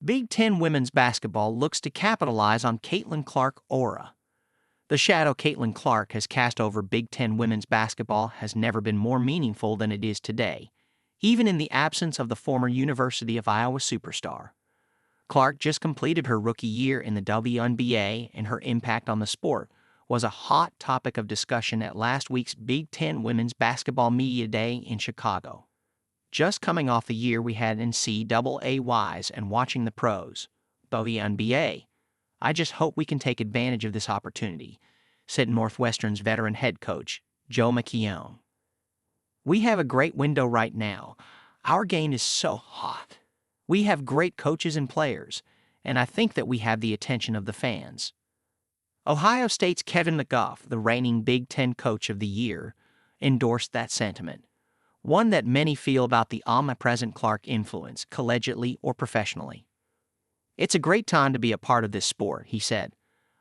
Big Ten women's basketball looks to capitalize on Caitlin Clark aura. The shadow Caitlin Clark has cast over Big Ten women's basketball has never been more meaningful than it is today, even in the absence of the former University of Iowa superstar. Clark just completed her rookie year in the WNBA, and her impact on the sport was a hot topic of discussion at last week's Big Ten Women's Basketball Media Day in Chicago. Just coming off the year we had in NCAAs and watching the pros, WNBA, I just hope we can take advantage of this opportunity, said Northwestern's veteran head coach, Joe McKeown. We have a great window right now. Our game is so hot. We have great coaches and players, and I think that we have the attention of the fans. Ohio State's Kevin McGuff, the reigning Big Ten Coach of the Year, endorsed that sentiment, one that many feel about the omnipresent Clark influence, collegiately or professionally. It's a great time to be a part of this sport, he said.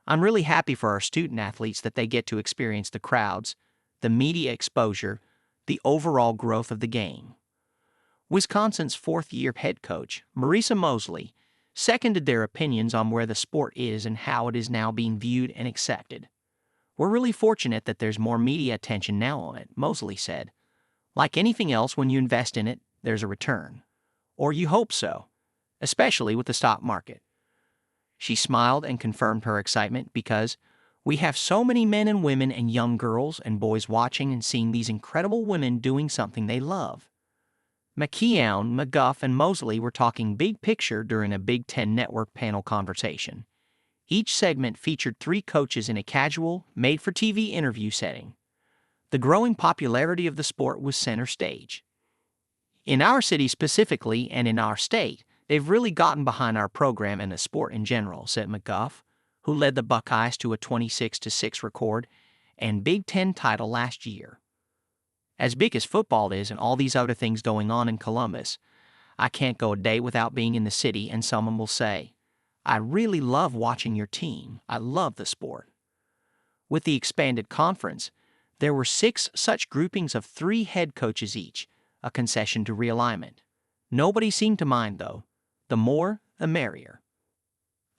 I'm really happy for our student athletes that they get to experience the crowds, the media exposure, the overall growth of the game. Wisconsin's fourth-year head coach, Marisa Mosley, seconded their opinions on where the sport is and how it is now being viewed and accepted. We're really fortunate that there's more media attention now on it, Mosley said. Like anything else, when you invest in it, there's a return. Or you hope so, especially with the stock market. She smiled and confirmed her excitement because we have so many men and women and young girls and boys watching and seeing these incredible women doing something they love. McKeown, McGuff, and Mosley were talking big picture during a Big Ten Network panel conversation. Each segment featured 3 coaches in a casual, made-for-TV interview setting. The growing popularity of the sport was center stage. In our city specifically and in our state, they've really gotten behind our program and the sport in general, said McGuff, who led the Buckeyes to a 26-6 record and Big Ten title last year. As big as football is and all these other things going on in Columbus, I can't go a day without being in the city and someone will say, I really love watching your team. I love the sport. With the expanded conference, there were 6 such groupings of 3 head coaches each, a concession to realignment. Nobody seemed to mind, though. The more, the merrier.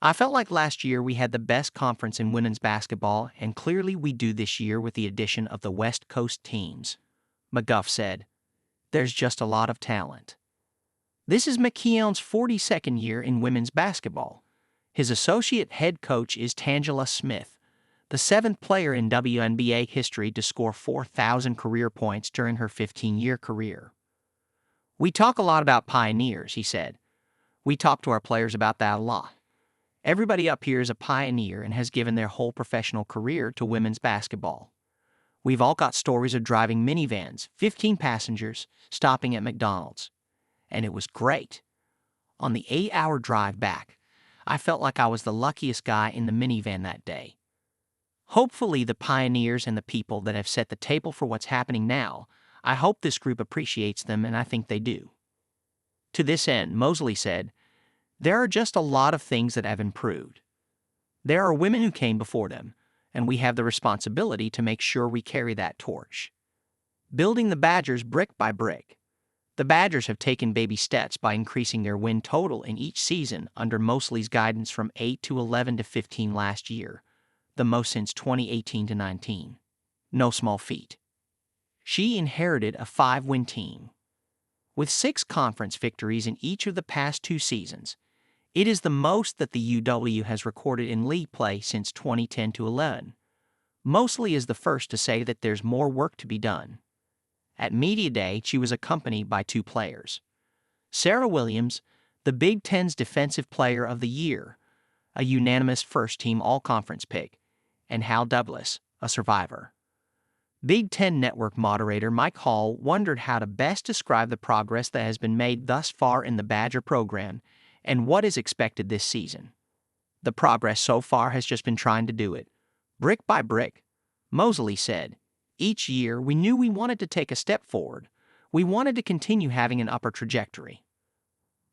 I felt like last year we had the best conference in women's basketball, and clearly we do this year with the addition of the West Coast teams. McGuff said, there's just a lot of talent. This is McKeown's 42nd year in women's basketball. His associate head coach is Tangela Smith, the 7th player in WNBA history to score 4,000 career points during her 15-year career. We talk a lot about pioneers, he said. We talk to our players about that a lot. Everybody up here is a pioneer and has given their whole professional career to women's basketball. We've all got stories of driving minivans, 15 passengers, stopping at McDonald's. And it was great. On the 8-hour drive back, I felt like I was the luckiest guy in the minivan that day. Hopefully the pioneers and the people that have set the table for what's happening now, I hope this group appreciates them, and I think they do. To this end, Mosley said, there are just a lot of things that have improved. There are women who came before them, and we have the responsibility to make sure we carry that torch. Building the Badgers brick by brick. The Badgers have taken baby steps by increasing their win total in each season under Mosley's guidance from 8 to 11 to 15 last year, the most since 2018 to 19. No small feat. She inherited a 5-win team. With 6 conference victories in each of the past 2 seasons, it is the most that the UW has recorded in league play since 2010 to 11. Mosley is the first to say that there's more work to be done. At Media Day, she was accompanied by 2 players. Sarah Williams, the Big Ten's Defensive Player of the Year, a unanimous first-team all-conference pick, and Hal Douglas, a survivor. Big Ten Network moderator Mike Hall wondered how to best describe the progress that has been made thus far in the Badger program and what is expected this season. The progress so far has just been trying to do it, brick by brick, Mosley said. Each year, we knew we wanted to take a step forward. We wanted to continue having an upper trajectory.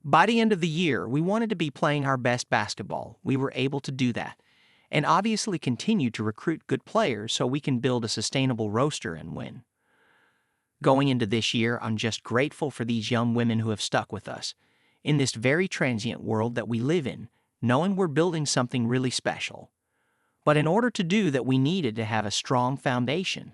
By the end of the year, we wanted to be playing our best basketball. We were able to do that, and obviously continue to recruit good players so we can build a sustainable roster and win. Going into this year, I'm just grateful for these young women who have stuck with us. in this very transient world that we live in, knowing we're building something really special. But in order to do that, we needed to have a strong foundation.